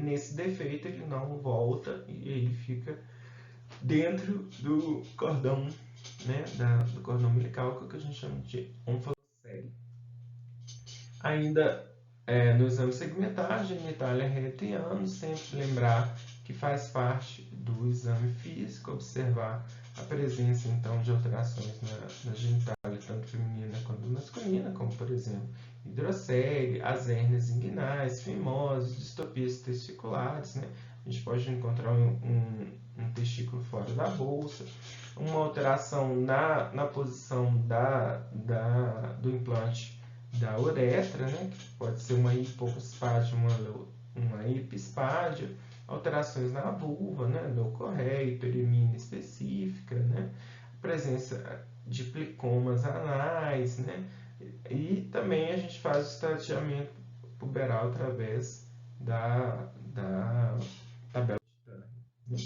nesse defeito ele não volta e ele fica dentro do cordão, né, do cordão umbilical, que é o que a gente chama de onfalocele. Ainda no exame segmentar, genitália, reta e ânus, sempre lembrar que faz parte do exame físico, observar a presença então de alterações na genitália, tanto feminina quanto masculina, como por exemplo hidrocele, as hérnias inguinais, fimose, distopias testiculares, né? A gente pode encontrar um testículo fora da bolsa, uma alteração na posição do implante da uretra, né? Que pode ser uma hipospádia, uma epispádia, alterações na vulva, né? Leucorreia, hiperemia específica, né? Presença de plicomas anais, né? E também a gente faz o estadiamento puberal através da tabela de Turner.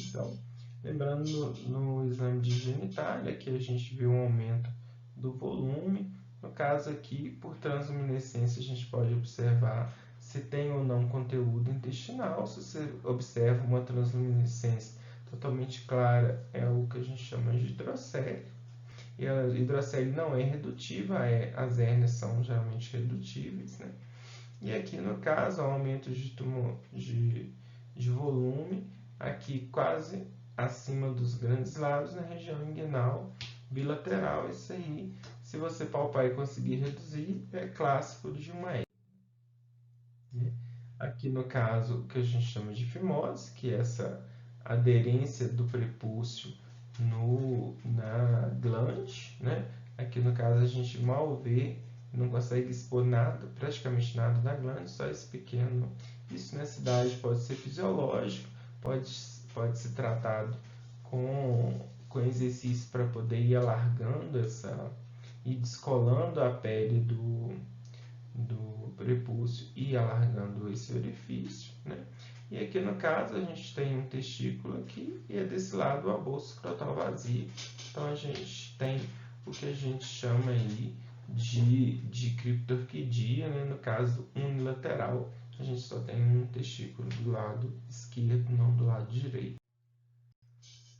Então, lembrando no exame de genitália que a gente viu um aumento do volume. No caso aqui, por transluminescência, a gente pode observar se tem ou não conteúdo intestinal. Se você observa uma transluminescência totalmente clara, é o que a gente chama de hidrocele. E a hidrocele não é redutiva, as hérnias são geralmente redutíveis, né? E aqui no caso, aumento de volume, aqui quase acima dos grandes lábios, na região inguinal bilateral. Isso aí, se você palpar e conseguir reduzir, é clássico de uma hérnia. Aqui no caso, o que a gente chama de fimose, que é essa aderência do prepúcio na glande, né? Aqui no caso a gente mal vê, não consegue expor nada, praticamente nada da glande, só esse pequeno. Isso nessa idade pode ser fisiológico, pode ser tratado com exercício para poder ir alargando e descolando a pele do prepúcio e alargando esse orifício, né? E aqui no caso a gente tem um testículo aqui e é desse lado a bolsa escrotal vazia. Então a gente tem o que a gente chama aí de criptorquidia, né? No caso unilateral, a gente só tem um testículo do lado esquerdo, não do lado direito.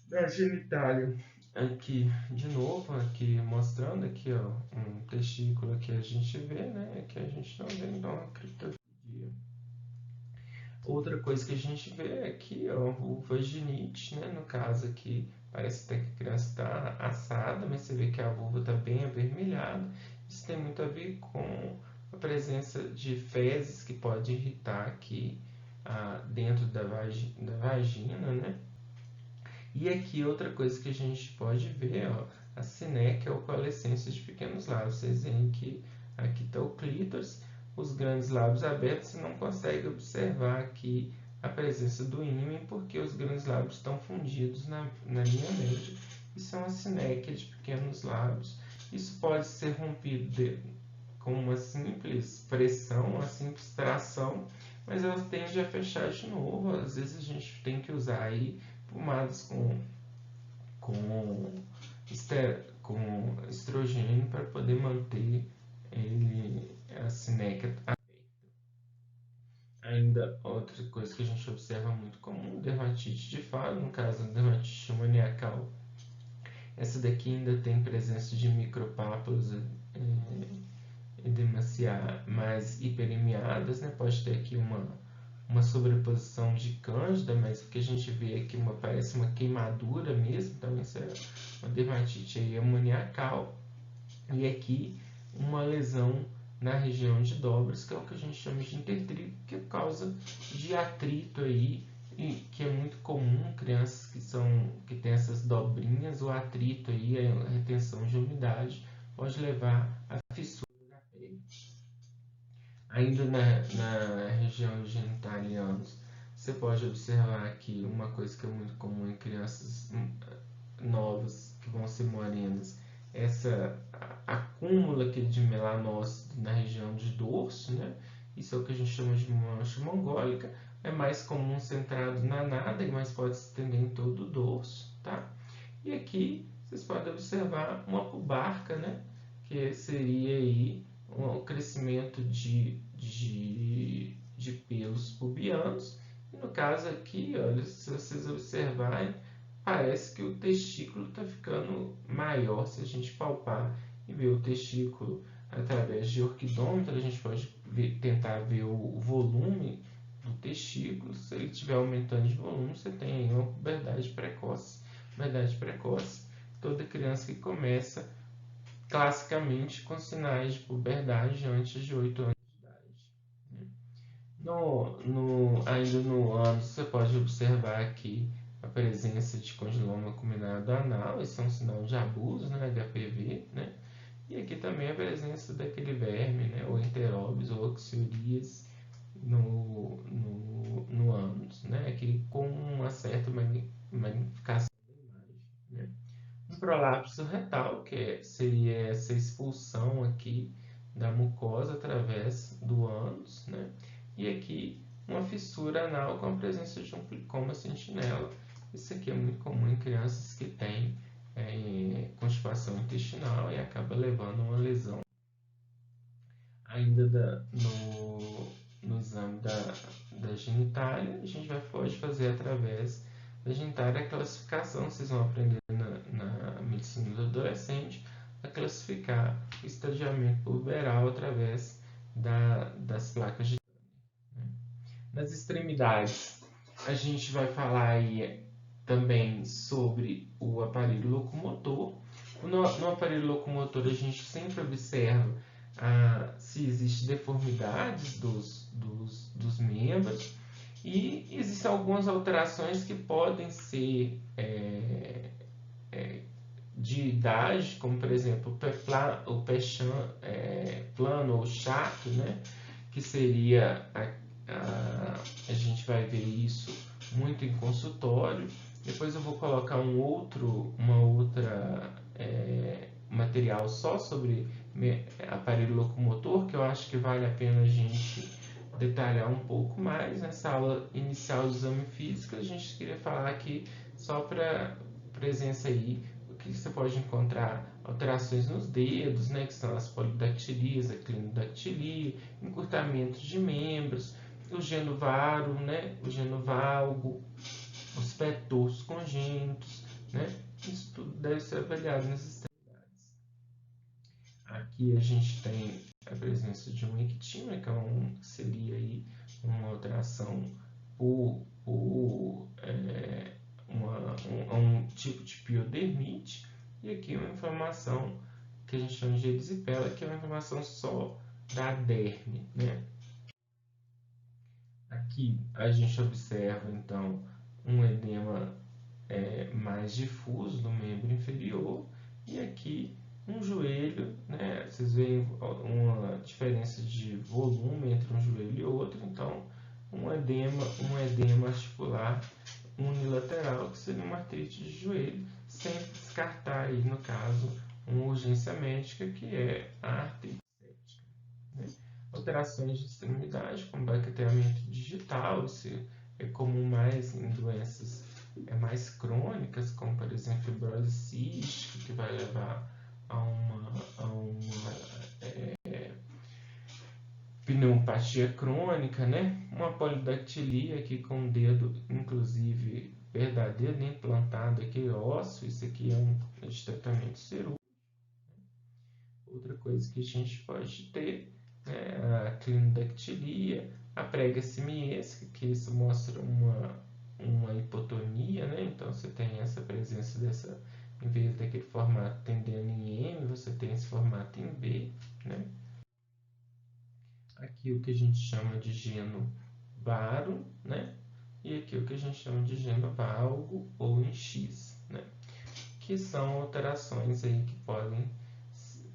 Da genitália, aqui de novo, aqui mostrando aqui, ó, um testículo que a gente vê, né? Que a gente não vê, então a criptorquidia. Outra coisa que a gente vê é aqui, ó, vulvaginite, né? No caso aqui, parece até que a criança está assada, mas você vê que a vulva está bem avermelhada. Isso tem muito a ver com a presença de fezes que pode irritar aqui dentro da vagina, né? E aqui outra coisa que a gente pode ver, ó, a sinéquia ou coalescência de pequenos lábios. Vocês veem que aqui está o clítoris, os grandes lábios abertos, você não consegue observar aqui a presença do ímen, porque os grandes lábios estão fundidos na linha média. Isso é uma sinéquia de pequenos lábios. Isso pode ser rompido com uma simples pressão, uma simples tração, mas ela tende a fechar de novo. Às vezes a gente tem que usar aí pomadas com estrogênio para poder manter a sinéquia aberta. Ainda outra coisa que a gente observa muito comum, dermatite de falo, no caso a dermatite maniacal. Essa daqui ainda tem presença de micropápulas mais hiperemiadas, né? Pode ter aqui uma sobreposição de cândida, mas o que a gente vê aqui parece uma queimadura mesmo, então isso é uma dermatite aí amoniacal. E aqui uma lesão na região de dobras, que é o que a gente chama de intertrigo, que é por causa de atrito aí, e que é muito comum, crianças que têm essas dobrinhas, o atrito aí, a retenção de umidade, pode levar a fissura da pele. Ainda na região genital e ânus, você pode observar aqui uma coisa que é muito comum em crianças novas que vão ser morenas, essa acúmulo aqui de melanócito na região de dorso, né? Isso é o que a gente chama de mancha mongólica. É mais comum centrado na nádega, mas pode se estender em todo o dorso, tá? E aqui vocês podem observar uma pubarca, né? Que seria aí o crescimento de pelos pubianos. E no caso aqui, olha, se vocês observarem, parece que o testículo está ficando maior. Se a gente palpar e ver o testículo através de orquidômetro, a gente pode tentar ver o volume do testículo. Se ele estiver aumentando de volume, você tem aí uma puberdade precoce. Puberdade precoce, toda criança que começa classicamente com sinais de puberdade antes de 8 anos de idade. Ainda no ânus, você pode observar aqui a presença de condiloma acuminado anal, esse é um sinal de abuso, né, HPV, né? E aqui também a presença daquele verme, né, ou enteróbios ou oxiurias no ânus, né, aqui com uma certa magnificação da imagem, né? Um prolapso retal, seria essa expulsão aqui da mucosa através do ânus, né? E aqui uma fissura anal com a presença de um plicoma sentinela. Isso aqui é muito comum em crianças que têm constipação intestinal e acaba levando a uma lesão. Ainda no exame da genitália, a gente pode fazer através da genitália a classificação. Vocês vão aprender na medicina do adolescente a classificar o estadiamento puberal através das placas de Tanner, né? Nas extremidades, a gente vai falar aí também sobre o aparelho locomotor. No aparelho locomotor, a gente sempre observa se existe deformidades dos membros, e existem algumas alterações que podem ser de idade, como por exemplo o pé plano ou chato, né? Que seria a gente vai ver isso muito em consultório. Depois eu vou colocar uma outra material só sobre aparelho locomotor, que eu acho que vale a pena a gente detalhar um pouco mais. Nessa aula inicial do exame físico, a gente queria falar aqui só para presença aí, o que você pode encontrar alterações nos dedos, né, que são as polidactilias, a clinodactilia, encurtamentos de membros, o genovaro, né, o genovalgo, os pés torsos congênitos, né, isso tudo deve ser avaliado nessas extremidades. Aqui a gente tem a presença de um ectima, que seria aí uma alteração por um tipo de piodermite, e aqui uma inflamação que a gente chama de erisipela, que é uma inflamação só da derme, né? Aqui a gente observa então um edema mais difuso do membro inferior, e aqui um joelho, né? Vocês veem uma diferença de volume entre um joelho e outro, então um edema articular unilateral, que seria uma artrite de joelho, sem descartar aí, no caso, uma urgência médica, que é a artrite séptica, né? Alterações de extremidade, como baqueteamento digital, isso é comum mais em doenças mais crônicas, como por exemplo fibrose cística, que vai levar a uma pneumopatia crônica, né? Uma polidactilia aqui com o dedo, inclusive verdadeiro, implantado aqui ósseo. Isso aqui é de tratamento cirúrgico. Outra coisa que a gente pode ter é a clinodactilia, a prega simiesca, que isso mostra uma hipotonia, né? Então você tem essa presença dessa, em vez daquele formato tendendo em M, você tem esse formato em B, né? Aqui o que a gente chama de geno varo, né? E aqui o que a gente chama de geno valgo ou em X, né? Que são alterações aí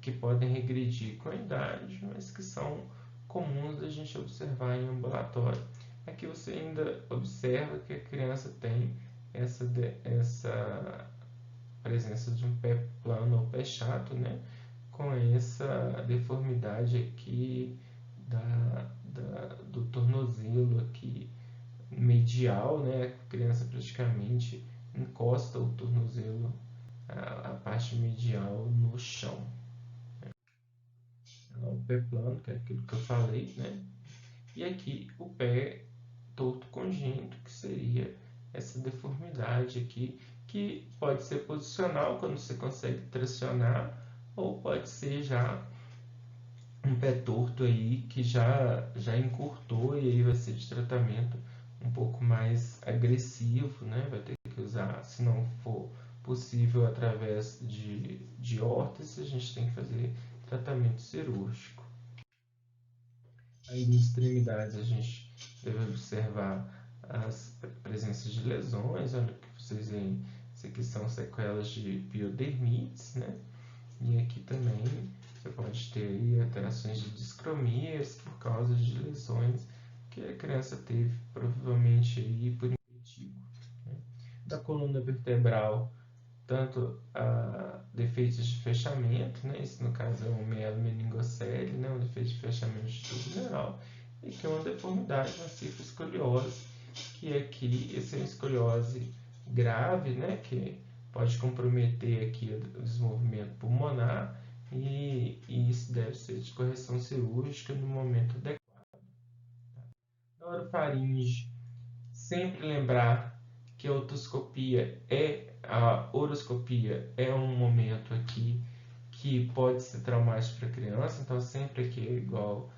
que podem regredir com a idade, mas que são comuns da gente observar em ambulatório. Aqui você ainda observa que a criança tem essa presença de um pé plano ou pé chato, né? Com essa deformidade aqui do tornozelo aqui medial, né? A criança praticamente encosta o tornozelo, a parte medial no chão. O pé plano, que é aquilo que eu falei, né? E aqui o pé torto congênito, que seria essa deformidade aqui, que pode ser posicional quando você consegue tracionar, ou pode ser já um pé torto aí que já encurtou, e aí vai ser de tratamento um pouco mais agressivo, né? Vai ter que usar, se não for possível através de órtese, a gente tem que fazer tratamento cirúrgico. Aí nas extremidades a gente deve observar as presenças de lesões. Olha que vocês veem, isso aqui são sequelas de piodermites, né? E aqui também você pode ter aí alterações de discromias por causa de lesões que a criança teve, provavelmente aí por impetigo, né? Da coluna vertebral, tanto defeitos de fechamento, né? Esse no caso é um mielomeningocele, né? Um defeito de fechamento de tubo neural, e que é uma deformidade na cifoescoliose, que aqui essa é uma escoliose grave, né? Que pode comprometer aqui o desenvolvimento pulmonar, e isso deve ser de correção cirúrgica no momento adequado. Na orofaringe, sempre lembrar que a oroscopia é um momento aqui que pode ser traumático para a criança, então sempre aqui é igual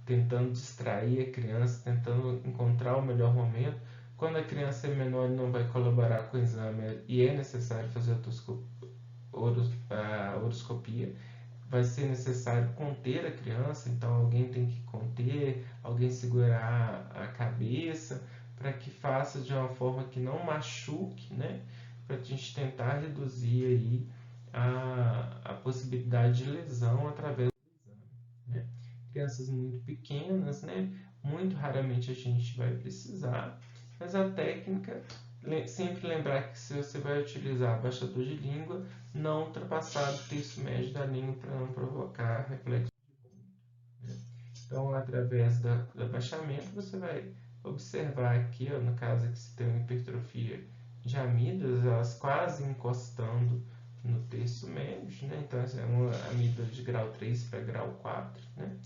tentando distrair a criança, tentando encontrar o melhor momento. Quando a criança é menor e não vai colaborar com o exame e é necessário fazer a oroscopia, vai ser necessário conter a criança, então alguém tem que conter, alguém segurar a cabeça, para que faça de uma forma que não machuque, né? Para a gente tentar reduzir aí a possibilidade de lesão através do exame, né? Crianças muito pequenas, né? Muito raramente a gente vai precisar, mas a técnica, sempre lembrar que se você vai utilizar abaixador de língua, não ultrapassar o terço médio da língua para não provocar reflexo de vômito, né? Então, através do abaixamento, você vai observar aqui, ó, no caso aqui se tem uma hipertrofia de amígdalas, elas quase encostando no terço médio, né? Então, essa é uma amígdala de grau 3 para grau 4, né?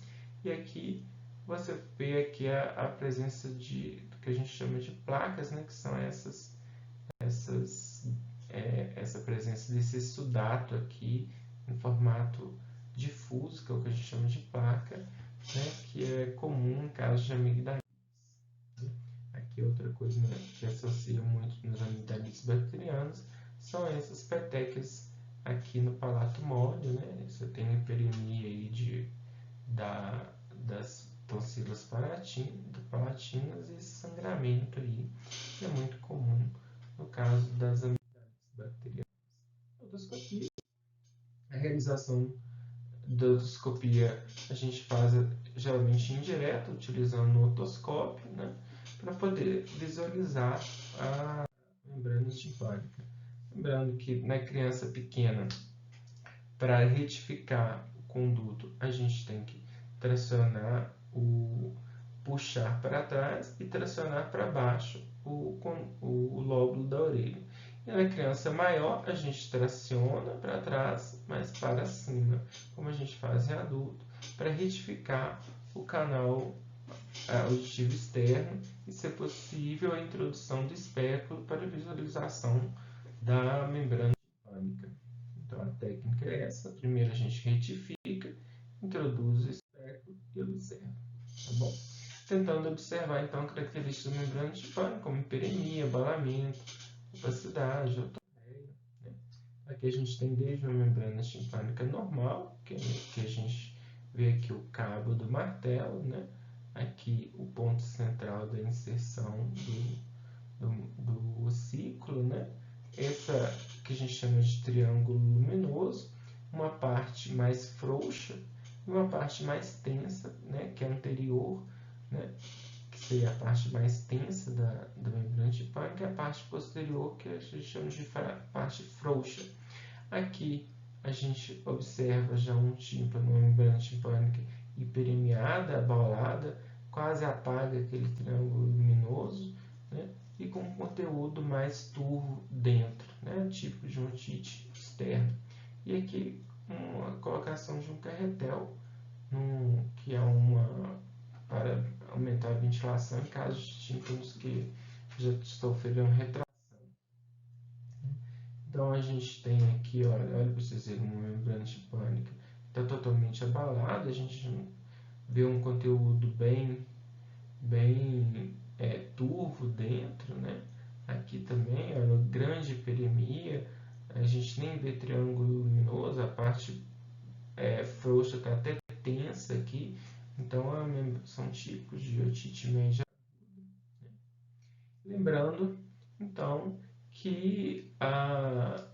E aqui você vê aqui a presença de do que a gente chama de placas, né? Que são essa presença desse exudato aqui em formato difuso, que é o que a gente chama de placa, né? Que é comum em casos de amigdalite. Aqui outra coisa, né, que associa muito nos amigdalites bacterianos são essas petecas aqui no palato mole, né? Você tem a hiperemia aí das tonsilas palatinas, e esse sangramento aí, que é muito comum no caso das amigdalites bacterianas. Otoscopia. A realização da otoscopia a gente faz geralmente indireta, utilizando o otoscópio, né, para poder visualizar a membrana timpânica. Lembrando que na criança pequena, para retificar o conduto, a gente tem que puxar para trás e tracionar para baixo o lóbulo da orelha. E na criança maior, a gente traciona para trás, mas para cima, como a gente faz em adulto, para retificar o canal auditivo externo e, se possível, a introdução do espéculo para visualização da membrana timpânica. Então, a técnica é essa. Primeiro a gente retifica, introduz o espéculo e observa. Tá bom? Tentando observar, então, características da membrana timpânica, como hiperemia, abalamento, opacidade, otorreia, né? Aqui a gente tem desde uma membrana timpânica normal, que a gente vê aqui o cabo do martelo, né? Aqui o ponto central da inserção do ossículo, né? Essa que a gente chama de triângulo luminoso, uma parte mais frouxa, e uma parte mais tensa, né, que é anterior, né, que seria a parte mais tensa da membrana timpânica, e a parte posterior, que a gente chama de parte frouxa. Aqui a gente observa já um tímpano, uma membrana timpânica hiperemiada, abaulada, quase apaga aquele triângulo luminoso, né, e com um conteúdo mais turvo dentro, né, típico de uma otite externa. E aqui uma colocação de um carretel, que é para aumentar a ventilação em casos de tímpanos que já sofreram retração. Então a gente tem aqui, olha para vocês verem, uma membrana timpânica está totalmente abalada, a gente vê um conteúdo bem turvo dentro, né? Aqui também, olha, grande hiperemia, a gente nem vê triângulo luminoso, a parte frouxa está até tensa aqui, então são tipos de otite média. Lembrando, então, que para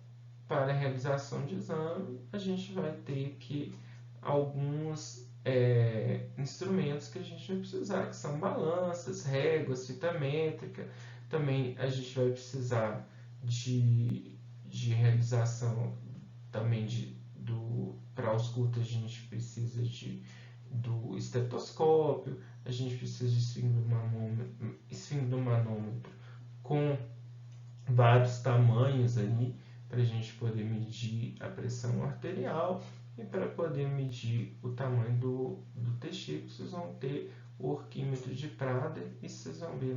a realização de exame, a gente vai ter que alguns instrumentos que a gente vai precisar, que são balanças, réguas, fita métrica. Também a gente vai precisar de realização também para ausculta, a gente precisa do estetoscópio, a gente precisa de esfinglomanômetro com vários tamanhos aí para a gente poder medir a pressão arterial, e para poder medir o tamanho do testículo, vocês vão ter o orquímetro de Prader, e vocês vão ver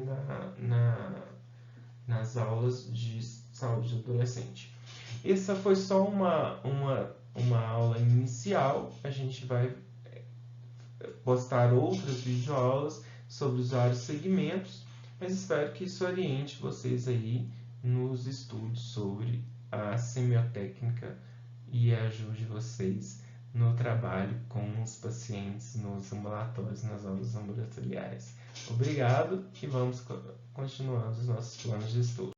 nas aulas de saúde do adolescente. Essa foi só uma aula inicial, a gente vai postar outras videoaulas sobre os vários segmentos, mas espero que isso oriente vocês aí nos estudos sobre a semiotécnica e ajude vocês no trabalho com os pacientes nos ambulatórios, nas aulas ambulatoriais. Obrigado e vamos continuando os nossos planos de estudo.